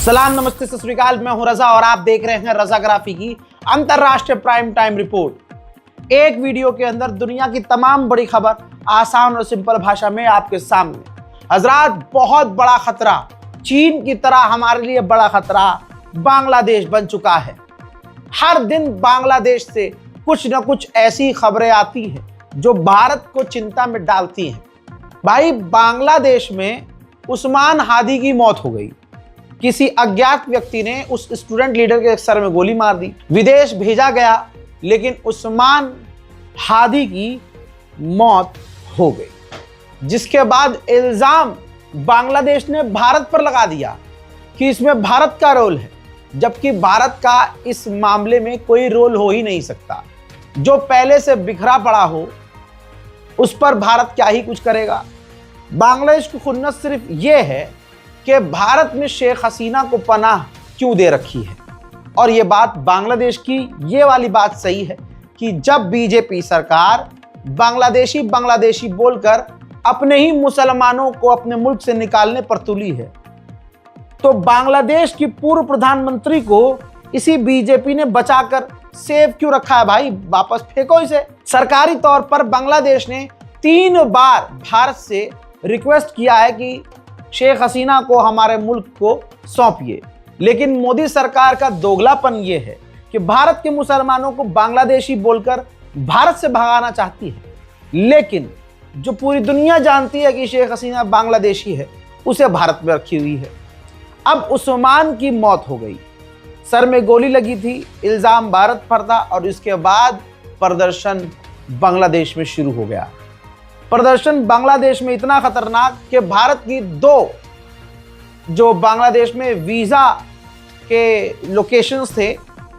सलाम, नमस्ते, सत श्री अकाल। मैं हूं रजा और आप देख रहे हैं रजाग्राफी की अंतरराष्ट्रीय प्राइम टाइम रिपोर्ट। एक वीडियो के अंदर दुनिया की तमाम बड़ी खबर आसान और सिंपल भाषा में आपके सामने। हजरात, बहुत बड़ा खतरा, चीन की तरह हमारे लिए बड़ा खतरा बांग्लादेश बन चुका है। हर दिन बांग्लादेश से कुछ न कुछ ऐसी खबरें आती हैं जो भारत को चिंता में डालती हैं। भाई, बांग्लादेश में उस्मान हादी की मौत हो गई। किसी अज्ञात व्यक्ति ने उस स्टूडेंट लीडर के सर में गोली मार दी। विदेश भेजा गया, लेकिन उस्मान हादी की मौत हो गई, जिसके बाद इल्जाम बांग्लादेश ने भारत पर लगा दिया कि इसमें भारत का रोल है, जबकि भारत का इस मामले में कोई रोल हो ही नहीं सकता। जो पहले से बिखरा पड़ा हो उस पर भारत क्या ही कुछ करेगा। बांग्लादेश की खुन्नस सिर्फ ये है कि भारत में शेख हसीना को पनाह क्यों दे रखी है। और ये बात बांग्लादेश की ये वाली बात सही है कि जब बीजेपी सरकार बांग्लादेशी बोलकर अपने ही मुसलमानों को अपने मुल्क से निकालने पर तुली है, तो बांग्लादेश की पूर्व प्रधानमंत्री को इसी बीजेपी ने बचाकर सेव क्यों रखा है। भाई, वापस फेंको इसे। सरकारी तौर पर बांग्लादेश ने 3 बार भारत से रिक्वेस्ट किया है कि शेख हसीना को हमारे मुल्क को सौंपिए, लेकिन मोदी सरकार का दोगलापन यह है कि भारत के मुसलमानों को बांग्लादेशी बोलकर भारत से भगाना चाहती है, लेकिन जो पूरी दुनिया जानती है कि शेख हसीना बांग्लादेशी है, उसे भारत में रखी हुई है। अब उस्मान की मौत हो गई, सर में गोली लगी थी, इल्जाम भारत पर था और इसके बाद प्रदर्शन बांग्लादेश में शुरू हो गया। प्रदर्शन बांग्लादेश में इतना खतरनाक कि भारत की 2 जो बांग्लादेश में वीज़ा के लोकेशंस थे,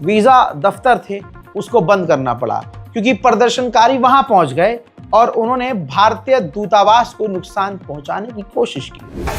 वीज़ा दफ्तर थे, उसको बंद करना पड़ा, क्योंकि प्रदर्शनकारी वहां पहुंच गए और उन्होंने भारतीय दूतावास को नुकसान पहुंचाने की कोशिश की।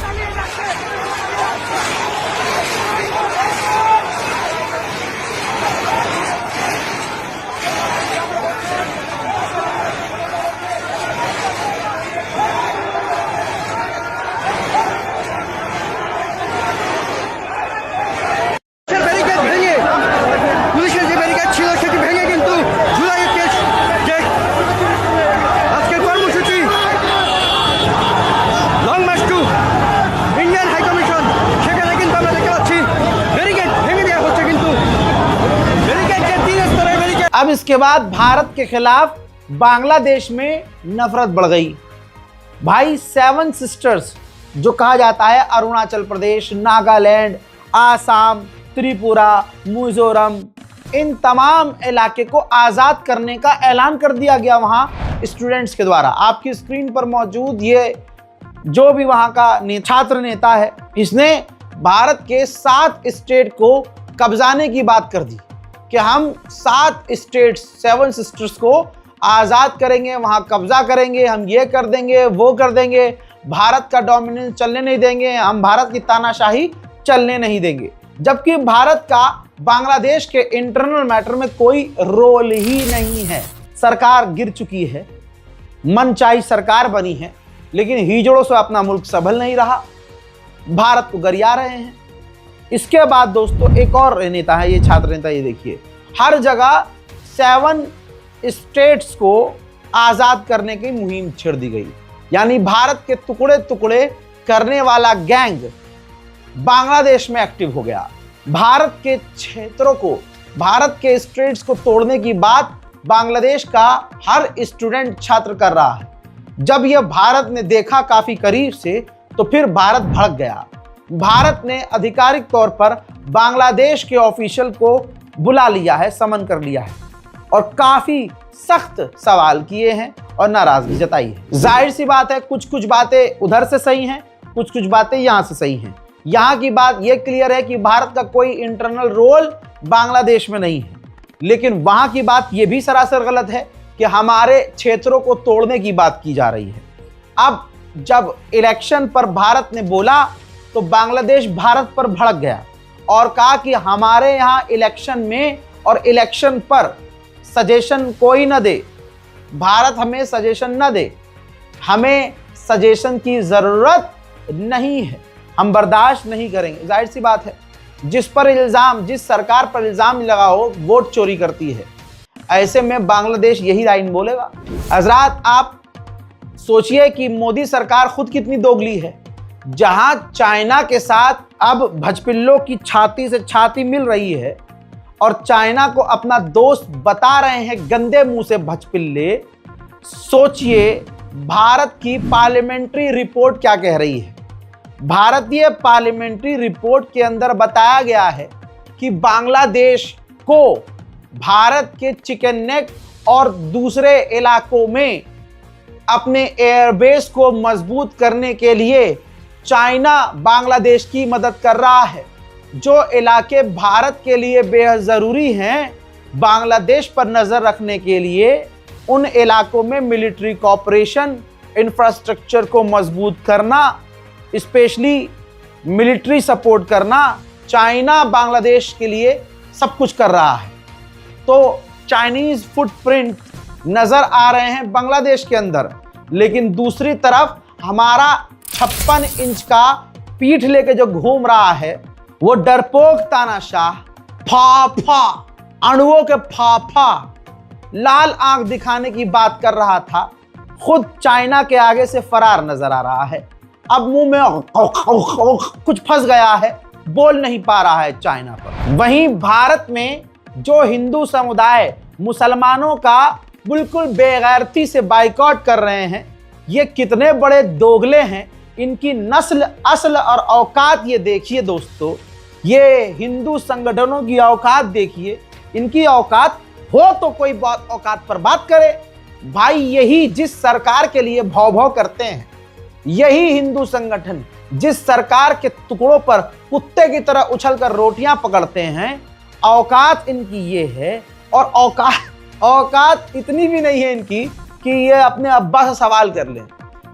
अब इसके बाद भारत के खिलाफ बांग्लादेश में नफरत बढ़ गई। भाई, 7 सिस्टर्स जो कहा जाता है, अरुणाचल प्रदेश, नागालैंड, आसाम, त्रिपुरा, मिजोरम, इन तमाम इलाके को आज़ाद करने का ऐलान कर दिया गया वहां स्टूडेंट्स के द्वारा। आपकी स्क्रीन पर मौजूद ये जो भी वहां का छात्र नेता है, इसने भारत के 7 स्टेट को कब्जाने की बात कर दी कि हम 7 स्टेट्स, 7 सिस्टर्स को आज़ाद करेंगे, वहाँ कब्जा करेंगे, हम ये कर देंगे, वो कर देंगे, भारत का डोमिनेंस चलने नहीं देंगे, हम भारत की तानाशाही चलने नहीं देंगे। जबकि भारत का बांग्लादेश के इंटरनल मैटर में कोई रोल ही नहीं है। सरकार गिर चुकी है, मनचाही सरकार बनी है, लेकिन हिजड़ों से अपना मुल्क संभल नहीं रहा, भारत को गरिया रहे हैं। इसके बाद दोस्तों एक और नेता है, ये छात्र नेता, ये देखिए, हर जगह 7 स्टेट्स को आज़ाद करने की मुहिम छेड़ दी गई। यानी भारत के टुकड़े टुकड़े करने वाला गैंग बांग्लादेश में एक्टिव हो गया। भारत के क्षेत्रों को, भारत के स्टेट्स को तोड़ने की बात बांग्लादेश का हर स्टूडेंट छात्र कर रहा है। जब यह भारत ने देखा काफी करीब से, तो फिर भारत भड़क गया। भारत ने आधिकारिक तौर पर बांग्लादेश के ऑफिशियल को बुला लिया है, समन कर लिया है और काफी सख्त सवाल किए हैं और नाराजगी जताई है। जाहिर सी बात है, कुछ बातें उधर से सही हैं, कुछ बातें यहां से सही हैं। यहां की बात यह क्लियर है कि भारत का कोई इंटरनल रोल बांग्लादेश में नहीं है, लेकिन वहां की बात यह भी सरासर गलत है कि हमारे क्षेत्रों को तोड़ने की बात की जा रही है। अब जब इलेक्शन पर भारत ने बोला, तो बांग्लादेश भारत पर भड़क गया और कहा कि हमारे यहाँ इलेक्शन में और इलेक्शन पर सजेशन कोई न दे, भारत हमें सजेशन न दे, हमें सजेशन की ज़रूरत नहीं है, हम बर्दाश्त नहीं करेंगे। जाहिर सी बात है, जिस सरकार पर इल्जाम लगा हो वोट चोरी करती है। ऐसे में बांग्लादेश यही लाइन बोलेगा। हजरात, आप सोचिए कि मोदी सरकार खुद कितनी दोगली है। जहां चाइना के साथ अब भजपिल्लों की छाती से छाती मिल रही है और चाइना को अपना दोस्त बता रहे हैं गंदे मुंह से भजपिल्ले, सोचिए भारत की पार्लियामेंट्री रिपोर्ट क्या कह रही है। भारतीय पार्लियामेंट्री रिपोर्ट के अंदर बताया गया है कि बांग्लादेश को भारत के चिकन नेक और दूसरे इलाकों में अपने एयरबेस को मजबूत करने के लिए चाइना बांग्लादेश की मदद कर रहा है। जो इलाके भारत के लिए बेहद ज़रूरी हैं बांग्लादेश पर नज़र रखने के लिए, उन इलाकों में मिलिट्री कोऑपरेशन, इंफ्रास्ट्रक्चर को मजबूत करना, स्पेशली मिलिट्री सपोर्ट करना, चाइना बांग्लादेश के लिए सब कुछ कर रहा है। तो चाइनीज़ फुटप्रिंट नज़र आ रहे हैं बांग्लादेश के अंदर, लेकिन दूसरी तरफ हमारा 56 इंच का पीठ लेके जो घूम रहा है वो डरपोक तानाशाह फाफा, अणुओं के फाफा, लाल आंख दिखाने की बात कर रहा था, खुद चाइना के आगे से फरार नजर आ रहा है। अब मुंह में कुछ फंस गया है, बोल नहीं पा रहा है चाइना पर। वहीं भारत में जो हिंदू समुदाय मुसलमानों का बिल्कुल बेगैरती से बाइकआउट कर रहे हैं, ये कितने बड़े दोगले हैं। इनकी नस्ल, असल और औकात ये देखिए दोस्तों, ये हिंदू संगठनों की औकात देखिए। इनकी औकात हो तो कोई बात औकात पर बात करे भाई। यही जिस सरकार के लिए भौ भौ करते हैं, यही हिंदू संगठन जिस सरकार के टुकड़ों पर कुत्ते की तरह उछलकर रोटियां पकड़ते हैं, औकात इनकी ये है। और औकात इतनी भी नहीं है इनकी कि ये अपने अब्बा से सवाल कर लें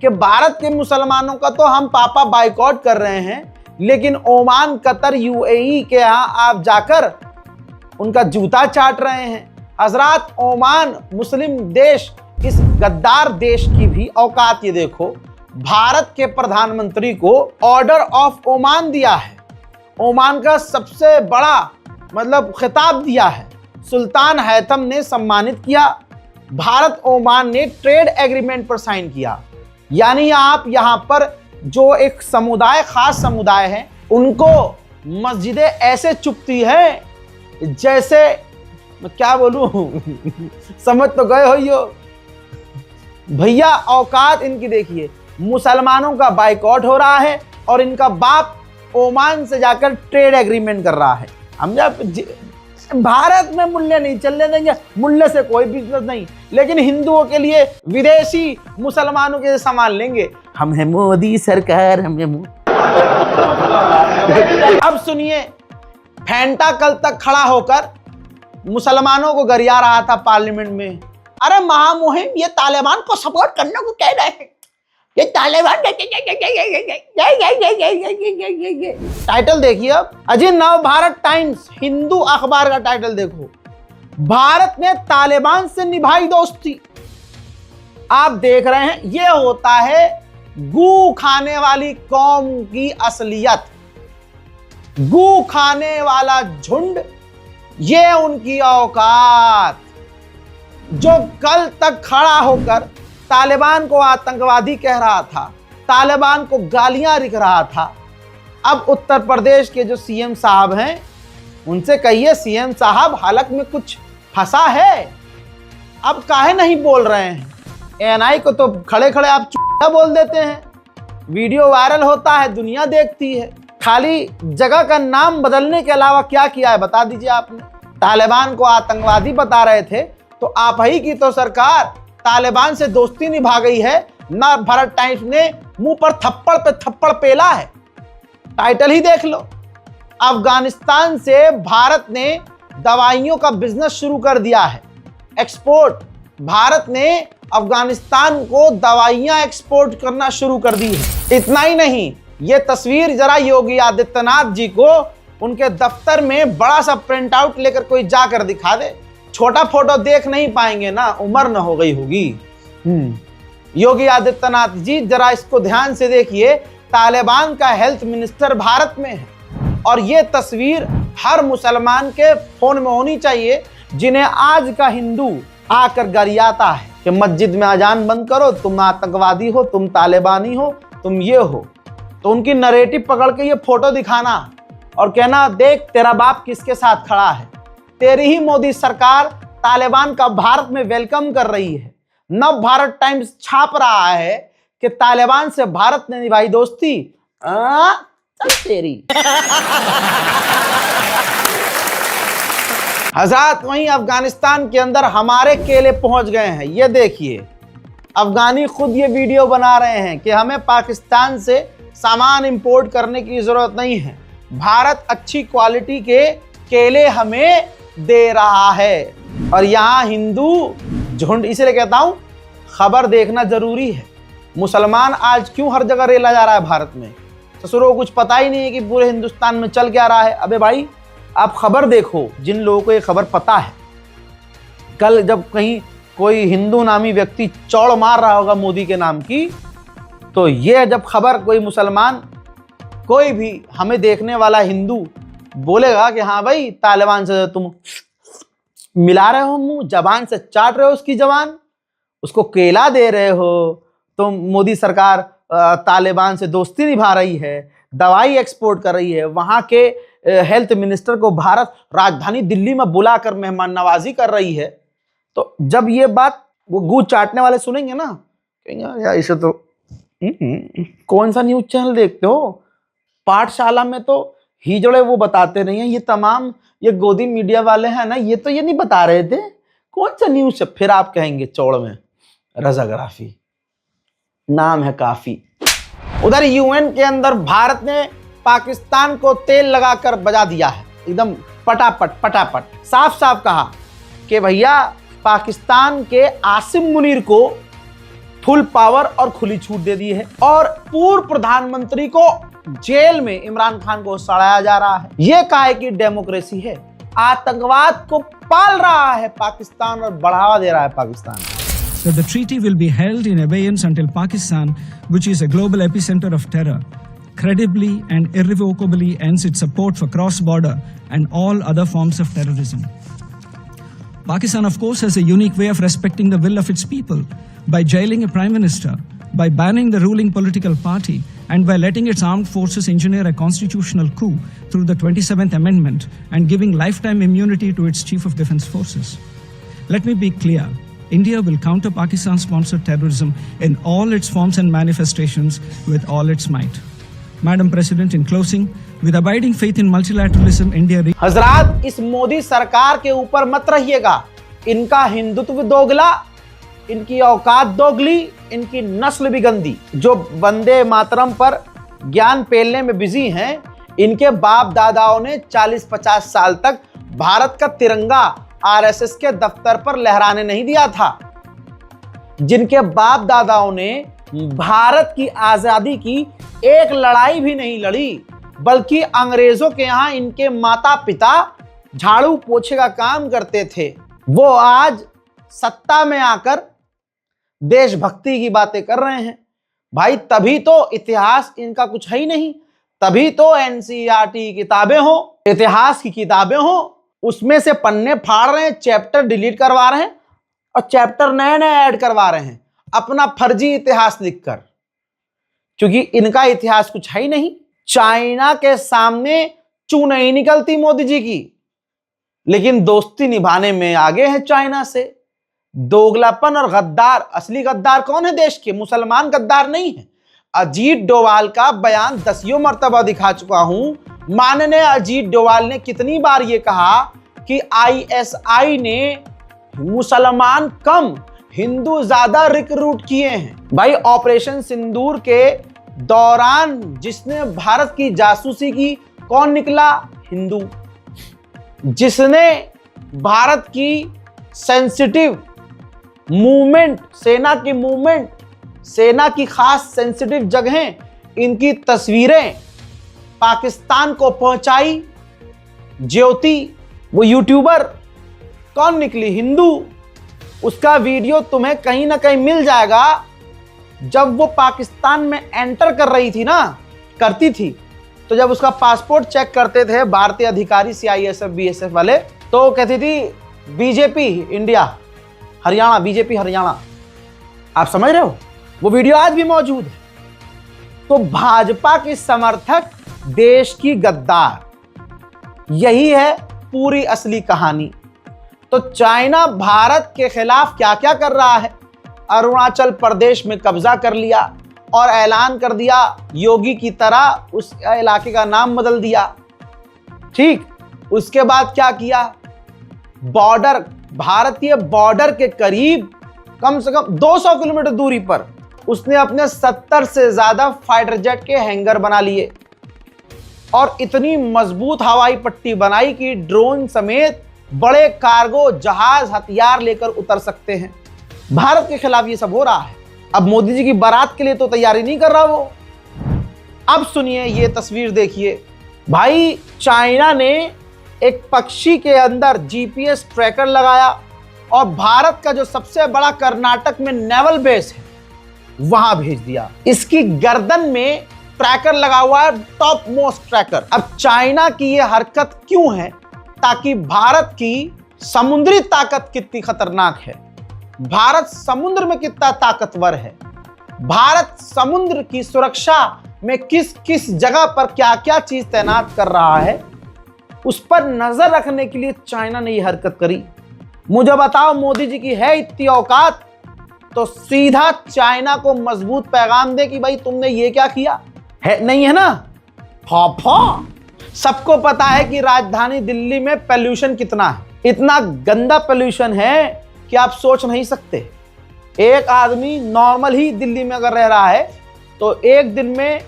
कि भारत के मुसलमानों का तो हम पापा बाइकआउट कर रहे हैं, लेकिन ओमान, कतर, यूएई के यहाँ आप जाकर उनका जूता चाट रहे हैं। हजरात, ओमान मुस्लिम देश, इस गद्दार देश की भी औकात ये देखो। भारत के प्रधानमंत्री को ऑर्डर ऑफ ओमान दिया है, ओमान का सबसे बड़ा मतलब खिताब दिया है, सुल्तान हैथम ने सम्मानित किया। भारत ओमान ने ट्रेड एग्रीमेंट पर साइन किया। यानी आप यहाँ पर जो एक समुदाय, खास समुदाय है, उनको मस्जिदें ऐसे चुपती हैं जैसे, मैं क्या बोलूं समझ तो गए हो यो भैया। औकात इनकी देखिए, मुसलमानों का बाइकआउट हो रहा है और इनका बाप ओमान से जाकर ट्रेड एग्रीमेंट कर रहा है। हम जब भारत में मूल्य नहीं चलने देंगे, मूल्य से कोई बिजनेस नहीं, लेकिन हिंदुओं के लिए विदेशी मुसलमानों के सामान लेंगे। हम हैं मोदी सरकार, हम हैं अब सुनिए, फैंटा कल तक खड़ा होकर मुसलमानों को गरिया रहा था पार्लियामेंट में। अरे महामुहिम, ये तालिबान को सपोर्ट करने को कह रहे हैं, ये तालिबान। टाइटल देखिए अब, अजी नव भारत टाइम्स हिंदू अखबार का टाइटल देखो, भारत ने तालिबान से निभाई दोस्ती। आप देख रहे हैं, ये होता है गू खाने वाली कौम की असलियत। गू खाने वाला झुंड, ये उनकी औकात। जो कल तक खड़ा होकर तालिबान को आतंकवादी कह रहा था, तालिबान को गालियां लिख रहा था, अब उत्तर प्रदेश के जो सीएम साहब हैं उनसे कहिए, सीएम साहब हालत में कुछ फंसा है, अब काहे नहीं बोल रहे हैं। एएनआई को तो खड़े खड़े आप चुप बोल देते हैं, वीडियो वायरल होता है, दुनिया देखती है। खाली जगह का नाम बदलने के अलावा क्या किया है बता दीजिए आपने। तालिबान को आतंकवादी बता रहे थे तो आप ही की तो सरकार तालिबान से दोस्ती निभा गई है ना। भारत टाइम्स ने मुंह पर थप्पड़ पे थप्पड़ पेला है, टाइटल ही देख लो। अफगानिस्तान से भारत ने दवाइयों का बिजनेस शुरू कर दिया है, एक्सपोर्ट। भारत ने अफगानिस्तान को दवाइयां एक्सपोर्ट करना शुरू कर दी है। इतना ही नहीं, ये तस्वीर जरा योगी आदित्यनाथ जी को उनके दफ्तर में बड़ा सा प्रिंट आउट लेकर कोई जाकर दिखा दे। छोटा फोटो देख नहीं पाएंगे ना, उम्र न हो गई होगी। योगी आदित्यनाथ जी जरा इसको ध्यान से देखिए, तालिबान का हेल्थ मिनिस्टर भारत में है। और ये तस्वीर हर मुसलमान के फोन में होनी चाहिए, जिन्हें आज का हिंदू आकर गरियाता है कि मस्जिद में अजान बंद करो, तुम आतंकवादी हो, तुम तालिबानी हो, तुम ये हो। तो उनकी नरेटिव पकड़ के ये फोटो दिखाना और कहना देख तेरा बाप किसके साथ खड़ा है। तेरी ही मोदी सरकार तालिबान का भारत में वेलकम कर रही है। नव भारत टाइम्स छाप रहा है कि तालिबान से भारत ने निभाई दोस्ती। तेरी हज़रात, वहीं अफगानिस्तान के अंदर हमारे केले पहुंच गए हैं। ये देखिए, अफगानी खुद ये वीडियो बना रहे हैं कि हमें पाकिस्तान से सामान इंपोर्ट करने की जरूरत नहीं है, भारत अच्छी क्वालिटी के केले हमें दे रहा है। और यहाँ हिंदू झुंड, इसलिए कहता हूं खबर देखना जरूरी है। मुसलमान आज क्यों हर जगह रेला जा रहा है भारत में, ससुरों को कुछ पता ही नहीं है कि पूरे हिंदुस्तान में चल क्या रहा है। अबे भाई, आप खबर देखो, जिन लोगों को ये खबर पता है। कल जब कहीं कोई हिंदू नामी व्यक्ति चौड़ मार रहा होगा मोदी के नाम की, तो ये जब खबर कोई मुसलमान, कोई भी हमें देखने वाला हिंदू बोलेगा कि हाँ भाई तालिबान से तुम मिला रहे हो, मुंह जबान से चाट रहे हो उसकी जबान, उसको केला दे रहे हो, तुम मोदी सरकार तालिबान से दोस्ती निभा रही है, दवाई एक्सपोर्ट कर रही है, वहाँ के हेल्थ मिनिस्टर को भारत राजधानी दिल्ली में बुलाकर मेहमान नवाजी कर रही है। तो जब ये बात वो गूंज चाटने वाले सुनेंगे ना, कहेंगे यार इसे तो कौन सा न्यूज चैनल देखते हो, पाठशाला में तो हिजड़े वो बताते नहीं है, ये तमाम ये गोदी मीडिया वाले हैं ना, ये तो ये नहीं बता रहे थे, कौन सा न्यूज। फिर आप कहेंगे चौड़ में रजाग्राफी नाम है काफी। उधर यूएन के अंदर भारत ने पाकिस्तान को तेल लगाकर बजा दिया है, एकदम पटापट साफ साफ कहा कि भैया पाकिस्तान के आसिम मुनीर को फुल पावर और खुली छूट दे दी है, और पूर्व प्रधानमंत्री को जेल में इमरान खान को सड़ाया जा रहा है। यह काहे की डेमोक्रेसी है। आतंकवाद को पाल रहा है पाकिस्तान और बढ़ावा दे रहा है Pakistan. That the treaty will be held in abeyance until Pakistan, which is a global epicenter of terror, credibly and irrevocably ends its support for cross-border and all other forms of terrorism. Pakistan, of course, has a unique way of respecting the will of its people by jailing a prime minister, by banning the ruling political party, and by letting its armed forces engineer a constitutional coup through the 27th Amendment and giving lifetime immunity to its Chief of Defence Forces. Let me be clear. India will counter Pakistan-sponsored terrorism in all its forms and manifestations with all its might. Madam President, in closing, with abiding faith in multilateralism, India... हजरात, इस मोदी सरकार के ऊपर मत रहिएगा। इनका हिंदुत्व दोगला, इनकी औकात दोगली, इनकी नस्ल भी गंदी। जो वंदे मातरम पर ज्ञान पेलने में बिजी हैं, इनके बाप दादाओं ने 40-50 साल तक भारत का तिरंगा आरएसएस के दफ्तर पर लहराने नहीं दिया था। जिनके बाप दादाओं ने भारत की आजादी की एक लड़ाई भी नहीं लड़ी, बल्कि अंग्रेजों के यहां इनके माता पिता झाड़ू पोछे का काम करते थे, वो आज सत्ता में आकर देशभक्ति की बातें कर रहे हैं। भाई तभी तो इतिहास इनका कुछ है ही नहीं, तभी तो एनसीईआरटी किताबें हो, इतिहास की किताबें हो, उसमें से पन्ने फाड़ रहे हैं, चैप्टर डिलीट करवा रहे हैं और चैप्टर नए नए ऐड करवा रहे हैं अपना फर्जी इतिहास लिखकर, क्योंकि इनका इतिहास कुछ है ही नहीं। चाइना के सामने चू नहीं निकलती मोदी जी की, लेकिन दोस्ती निभाने में आगे है चाइना से। दोगलापन और गद्दार, असली गद्दार कौन है देश के? मुसलमान गद्दार नहीं है। अजीत डोभाल का बयान 10 मर्तबा दिखा चुका हूं। माननीय अजीत डोभाल ने कितनी बार यह कहा कि आईएसआई ने मुसलमान कम हिंदू ज्यादा रिक्रूट किए हैं। भाई ऑपरेशन सिंदूर के दौरान जिसने भारत की जासूसी की, कौन निकला? हिंदू। जिसने भारत की सेंसिटिव मूवमेंट, सेना की खास सेंसिटिव जगहें, इनकी तस्वीरें पाकिस्तान को पहुंचाई, ज्योति, वो यूट्यूबर कौन निकली? हिंदू। उसका वीडियो तुम्हें कहीं ना कहीं मिल जाएगा। जब वो पाकिस्तान में एंटर कर रही थी ना, करती थी, तो जब उसका पासपोर्ट चेक करते थे भारतीय अधिकारी सीआईएसएफ बीएसएफ वाले, तो कहती थी BJP India Haryana, BJP Haryana. आप समझ रहे हो? वो वीडियो आज भी मौजूद है। तो भाजपा के समर्थक देश की गद्दार, यही है पूरी असली कहानी। तो चाइना भारत के खिलाफ क्या क्या कर रहा है। अरुणाचल प्रदेश में कब्जा कर लिया और ऐलान कर दिया, योगी की तरह उस इलाके का नाम बदल दिया। ठीक, उसके बाद क्या किया, बॉर्डर, भारतीय बॉर्डर के करीब कम से कम 200 किलोमीटर दूरी पर उसने अपने 70 से ज्यादा फाइटर जेट के हैंगर बना लिए और इतनी मजबूत हवाई पट्टी बनाई कि ड्रोन समेत बड़े कार्गो जहाज हथियार लेकर उतर सकते हैं। भारत के खिलाफ ये सब हो रहा है। अब मोदी जी की बारात के लिए तो तैयारी नहीं कर रहा वो। अब सुनिए, ये तस्वीर देखिए भाई, चाइना ने एक पक्षी के अंदर जीपीएस ट्रैकर लगाया और भारत का जो सबसे बड़ा कर्नाटक में नेवल बेस है वहां भेज दिया। इसकी गर्दन में ट्रैकर लगा हुआ है, टॉप मोस्ट ट्रैकर। अब चाइना की ये हरकत क्यों है? ताकि भारत की समुद्री ताकत कितनी खतरनाक है, भारत समुद्र में कितना ताकतवर है, भारत समुद्र की सुरक्षा में किस किस जगह पर क्या क्या चीज तैनात कर रहा है, उस पर नजर रखने के लिए चाइना ने यह हरकत करी। मुझे बताओ, मोदी जी की है इतनी औकात तो सीधा चाइना को मजबूत पैगाम दे कि भाई तुमने ये क्या किया है, नहीं है ना? सबको पता है कि राजधानी दिल्ली में पोल्यूशन कितना है। इतना गंदा पोल्यूशन है कि आप सोच नहीं सकते। एक आदमी नॉर्मल ही दिल्ली में अगर रह रहा है तो एक दिन में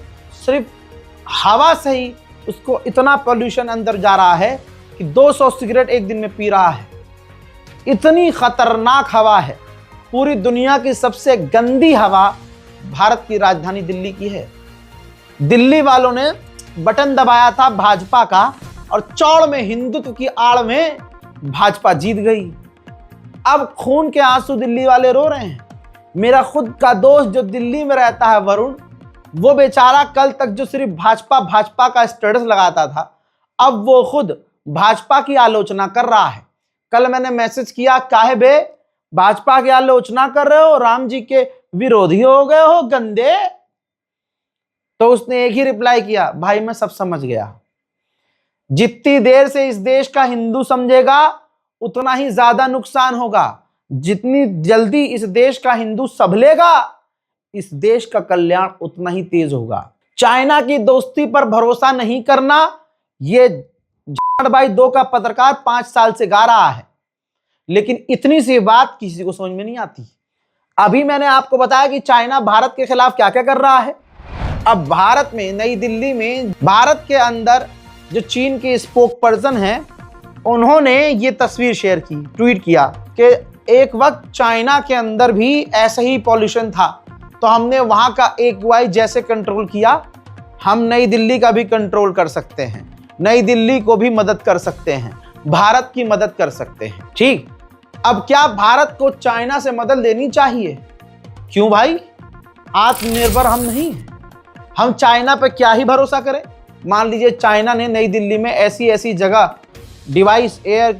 सिर्फ हवा से ही उसको इतना पोल्यूशन अंदर जा रहा है कि 200 सिगरेट एक दिन में पी रहा है। इतनी खतरनाक हवा है। पूरी दुनिया की सबसे गंदी हवा भारत की राजधानी दिल्ली की है। दिल्ली वालों ने बटन दबाया था भाजपा का और चौड़ में हिंदुत्व की आड़ में भाजपा जीत गई। अब खून के आंसू दिल्ली वाले रो रहे हैं। मेरा खुद का दोस्त जो दिल्ली में रहता है वरुण, वो बेचारा कल तक जो सिर्फ भाजपा भाजपा का स्टेटस लगाता था, अब वो खुद भाजपा की आलोचना कर रहा है। कल मैंने मैसेज किया, काहे बे भाजपा की आलोचना कर रहे हो, राम जी के विरोधी हो गए हो गंदे। तो उसने एक ही रिप्लाई किया, भाई मैं सब समझ गया। जितनी देर से इस देश का हिंदू समझेगा उतना ही ज्यादा नुकसान होगा। जितनी जल्दी इस देश का हिंदू संभलेगा इस देश का कल्याण उतना ही तेज होगा। चाइना की दोस्ती पर भरोसा नहीं करना, ये भाई 2 का पत्रकार 5 साल से गा रहा है, लेकिन इतनी सी बात किसी को समझ में नहीं आती। अभी मैंने आपको बताया कि चाइना भारत के खिलाफ क्या क्या कर रहा है। अब भारत में, नई दिल्ली में, भारत के अंदर जो चीन के स्पोक पर्सन हैं, उन्होंने ये तस्वीर शेयर की, ट्वीट किया कि एक वक्त चाइना के अंदर भी ऐसा ही पॉल्यूशन था, तो हमने वहां का AQI जैसे कंट्रोल किया, हम नई दिल्ली का भी कंट्रोल कर सकते हैं, नई दिल्ली को भी मदद कर सकते हैं, भारत की मदद कर सकते हैं। ठीक, अब क्या भारत को चाइना से मदद लेनी चाहिए? क्यों भाई, आत्मनिर्भर हम नहीं हैं, हम चाइना पे क्या ही भरोसा करें। मान लीजिए चाइना ने नई दिल्ली में ऐसी ऐसी जगह डिवाइस, एयर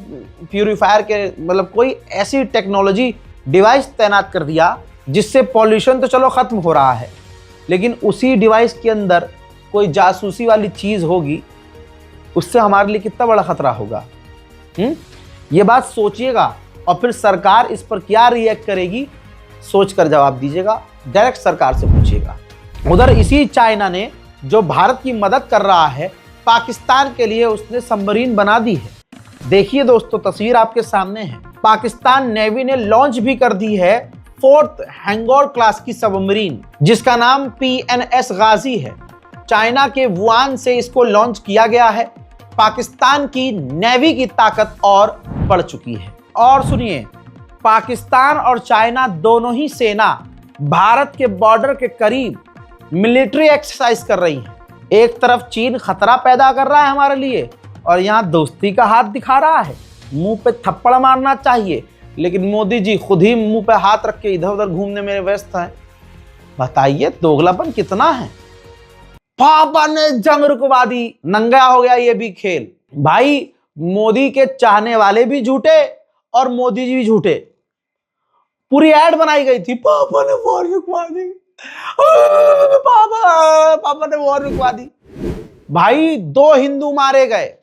प्यूरिफायर के मतलब कोई ऐसी टेक्नोलॉजी डिवाइस तैनात कर दिया जिससे पॉल्यूशन तो चलो खत्म हो रहा है, लेकिन उसी डिवाइस के अंदर कोई जासूसी वाली चीज होगी, उससे हमारे लिए कितना बड़ा खतरा होगा। ये बात सोचिएगा और फिर सरकार इस पर क्या रिएक्ट करेगी सोचकर जवाब दीजिएगा, डायरेक्ट सरकार से पूछिएगा। उधर इसी चाइना ने जो भारत की मदद कर रहा है, पाकिस्तान के लिए उसने सबमरीन बना दी है। देखिए दोस्तों, तस्वीर आपके सामने है। पाकिस्तान नेवी ने लॉन्च भी कर दी है 4th हैंगोर क्लास की सबमरीन, जिसका नाम PNS गाजी है। चाइना के वुहान से इसको लॉन्च किया गया है। पाकिस्तान की नेवी की ताकत और बढ़ चुकी है। और सुनिए, पाकिस्तान और चाइना दोनों ही सेना भारत के बॉर्डर के करीब मिलिट्री एक्सरसाइज कर रही है। एक तरफ चीन खतरा पैदा कर रहा है हमारे लिए और यहाँ दोस्ती का हाथ दिखा रहा है। मुंह पे थप्पड़ मारना चाहिए, लेकिन मोदी जी खुद ही मुंह पे हाथ रख के इधर उधर घूमने में व्यस्त हैं। बताइए दोगलापन कितना है। पापा ने जंग रुकवा दी, नंगा हो गया ये भी खेल। भाई मोदी के चाहने वाले भी झूठे और मोदी जी भी झूठे। पूरी ऐड बनाई गई थी, पापा ने वॉर रुकवा दी, पापा ने वॉर रुकवा दी। भाई 2 हिंदू मारे गए,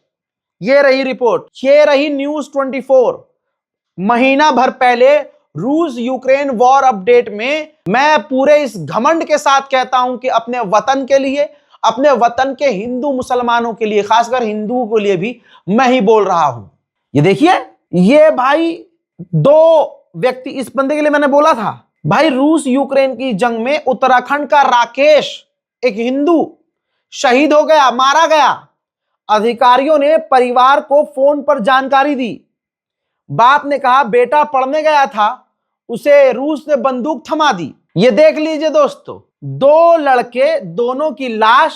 ये रही रिपोर्ट, ये रही न्यूज 24। महीना भर पहले रूस यूक्रेन वॉर अपडेट में मैं पूरे इस घमंड के साथ कहता हूं कि अपने वतन के लिए, अपने वतन के हिंदू मुसलमानों के लिए, खासकर हिंदुओं के लिए भी मैं ही बोल रहा हूं। ये देखिए, ये भाई 2 व्यक्ति, इस बंदे के लिए मैंने बोला था। भाई रूस यूक्रेन की जंग में उत्तराखंड का राकेश, एक हिंदू, शहीद हो गया, मारा गया। अधिकारियों ने परिवार को फोन पर जानकारी दी। बाप ने कहा बेटा पढ़ने गया था, उसे रूस ने बंदूक थमा दी। ये देख लीजिए दोस्तों, 2 लड़के, दोनों की लाश,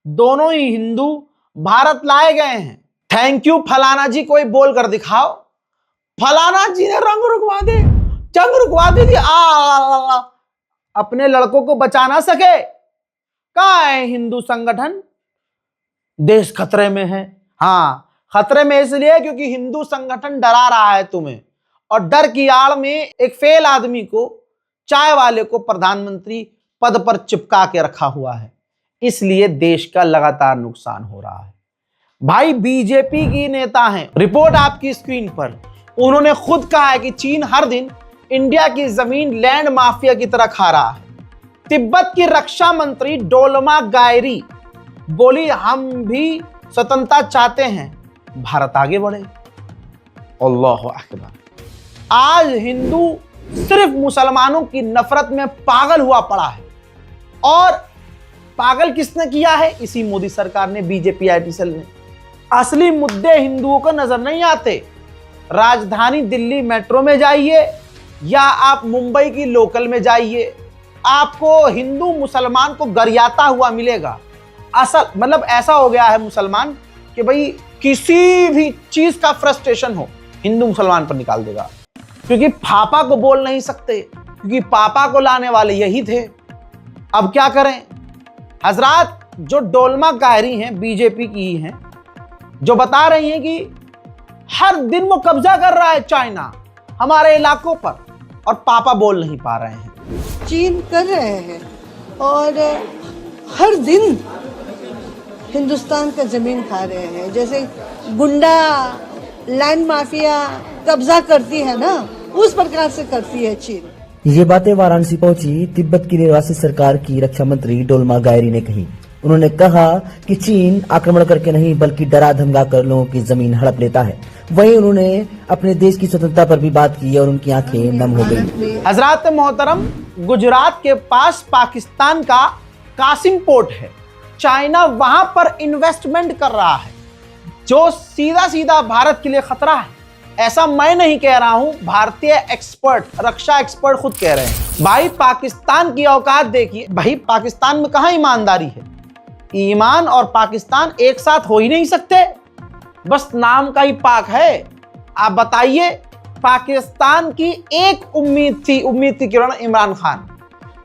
दोनों ही हिंदू भारत लाए गए हैं। थैंक यू फलाना जी, कोई बोल कर दिखाओ। फलाना जी ने रंग रुकवा दे, जंग रुकवा दी थी। अपने लड़कों को बचा ना सके, कहां है हिंदू संगठन? देश खतरे में है। हाँ, खतरे में इसलिए क्योंकि हिंदू संगठन डरा रहा है तुम्हें, और डर की आड़ में एक फेल आदमी को, चाय वाले को प्रधानमंत्री पद पर चिपका के रखा हुआ है। इसलिए देश का लगातार नुकसान हो रहा है। भाई बीजेपी की नेता हैं, रिपोर्ट आपकी स्क्रीन पर, उन्होंने खुद कहा है कि चीन हर दिन इंडिया की जमीन लैंड माफिया की तरह खा रहा है। तिब्बत की रक्षा मंत्री डोलमा गायरी बोली हम भी स्वतंत्रता चाहते हैं, भारत आगे बढ़े। अल्लाहु अकबर। आज हिंदू सिर्फ मुसलमानों की नफरत में पागल हुआ पड़ा है, और पागल किसने किया है? इसी मोदी सरकार ने, बीजेपी आईटी सेल ने। असली मुद्दे हिंदुओं को नजर नहीं आते। राजधानी दिल्ली मेट्रो में जाइए या आप मुंबई की लोकल में जाइए, आपको हिंदू मुसलमान को गरियाता हुआ मिलेगा। असल मतलब ऐसा हो गया है मुसलमान कि भाई किसी भी चीज का फ्रस्ट्रेशन हो, हिंदू मुसलमान पर निकाल देगा, क्योंकि पापा को बोल नहीं सकते, क्योंकि पापा को लाने वाले यही थे। अब क्या करें हजरात? जो डोलमा गायरी हैं, बीजेपी की ही हैं, जो बता रही हैं कि हर दिन वो कब्जा कर रहा है चाइना हमारे इलाकों पर, और पापा बोल नहीं पा रहे हैं। चीन कर रहे हैं, और हर दिन हिंदुस्तान का जमीन खा रहे हैं। जैसे गुंडा लैंड माफिया कब्जा करती है ना, उस प्रकार से करती है चीन। ये बातें वाराणसी पहुंची तिब्बत की निवासी सरकार की रक्षा मंत्री डोलमा गायरी ने कही। उन्होंने कहा कि चीन आक्रमण करके नहीं बल्कि डरा धमका कर लोगों की जमीन हड़प लेता है। वहीं उन्होंने अपने देश की स्वतंत्रता पर भी बात की और उनकी आंखें नम हो गई। हजरात मोहतरम, गुजरात के पास पाकिस्तान का कासिम पोर्ट है, चाइना वहां पर इन्वेस्टमेंट कर रहा है, जो सीधा सीधा भारत के लिए खतरा है। ऐसा मैं नहीं कह रहा हूं, भारतीय एक्सपर्ट, रक्षा एक्सपर्ट खुद कह रहे हैं। भाई पाकिस्तान की औकात देखिए। भाई पाकिस्तान में कहां ईमानदारी है? ईमान और पाकिस्तान एक साथ हो ही नहीं सकते, बस नाम का ही पाक है। आप बताइए, पाकिस्तान की एक उम्मीद थी किरण, इमरान खान,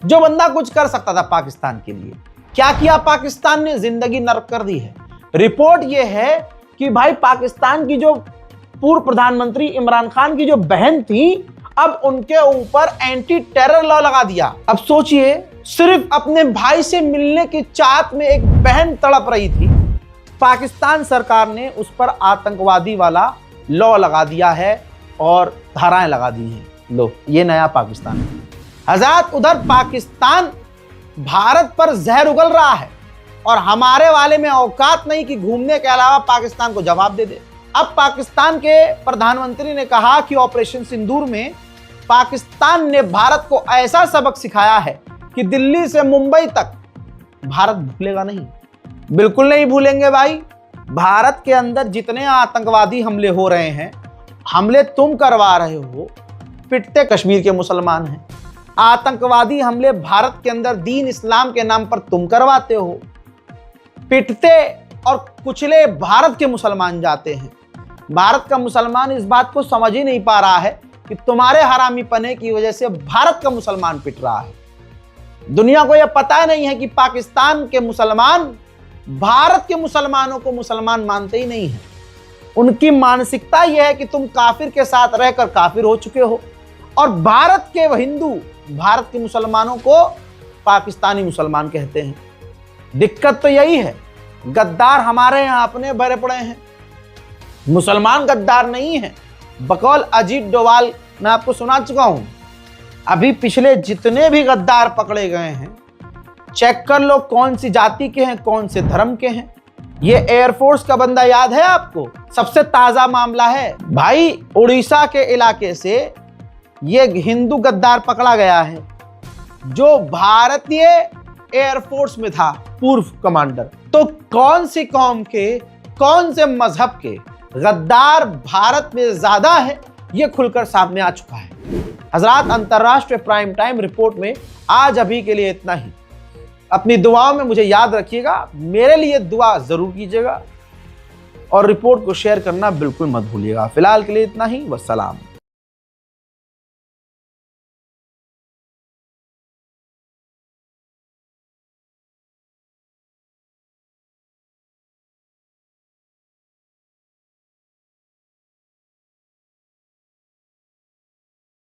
जो बंदा कुछ कर सकता था पाकिस्तान के लिए। क्या किया पाकिस्तान ने? जिंदगी नरक कर दी है। रिपोर्ट यह है कि भाई पाकिस्तान की जो पूर्व प्रधानमंत्री इमरान खान की जो बहन थी, अब उनके ऊपर एंटी टेरर लॉ लगा दिया। अब सोचिए, सिर्फ अपने भाई से मिलने की चाहत में एक बहन तड़प रही थी, पाकिस्तान सरकार ने उस पर आतंकवादी वाला लॉ लगा दिया है और धाराएं लगा दी हैं। लो, ये नया पाकिस्तान है हज़रात। उधर पाकिस्तान भारत पर जहर उगल रहा है, और हमारे वाले में औकात नहीं कि घूमने के अलावा पाकिस्तान को जवाब दे दे। अब पाकिस्तान के प्रधानमंत्री ने कहा कि ऑपरेशन सिंदूर में पाकिस्तान ने भारत को ऐसा सबक सिखाया है कि दिल्ली से मुंबई तक भारत भूलेगा नहीं। बिल्कुल नहीं भूलेंगे भाई। भारत के अंदर जितने आतंकवादी हमले हो रहे हैं, हमले तुम करवा रहे हो, पिटते कश्मीर के मुसलमान हैं। आतंकवादी हमले भारत के अंदर दीन इस्लाम के नाम पर तुम करवाते हो, पिटते और कुचले भारत के मुसलमान जाते हैं। भारत का मुसलमान इस बात को समझ ही नहीं पा रहा है कि तुम्हारे हरामी पने की वजह से भारत का मुसलमान पिट रहा है। दुनिया को यह पता नहीं है कि पाकिस्तान के मुसलमान भारत के मुसलमानों को मुसलमान मानते ही नहीं है। उनकी मानसिकता यह है कि तुम काफिर के साथ रहकर काफिर हो चुके हो, और भारत के हिंदू भारत के मुसलमानों को पाकिस्तानी मुसलमान कहते हैं। दिक्कत तो यही है, गद्दार हमारे यहां अपने भरे पड़े हैं, मुसलमान गद्दार नहीं है। बकौल अजीत डोवाल मैं आपको सुना चुका हूं। अभी पिछले जितने भी गद्दार पकड़े गए हैं, चेक कर लो कौन सी जाति के हैं, कौन से धर्म के हैं। ये एयरफोर्स का बंदा याद है आपको? सबसे ताजा मामला है भाई, उड़ीसा के इलाके से ये हिंदू गद्दार पकड़ा गया है जो भारतीय एयरफोर्स में था, पूर्व कमांडर। तो कौन सी कौम के, कौन से मजहब के गद्दार भारत में ज्यादा है, ये खुलकर सामने आ चुका है। हजरात, अंतरराष्ट्रीय प्राइम टाइम रिपोर्ट में आज अभी के लिए इतना ही। अपनी दुआओं में मुझे याद रखिएगा, मेरे लिए दुआ जरूर कीजिएगा और रिपोर्ट को शेयर करना बिल्कुल मत भूलिएगा। फिलहाल के लिए इतना ही, वस्सलाम।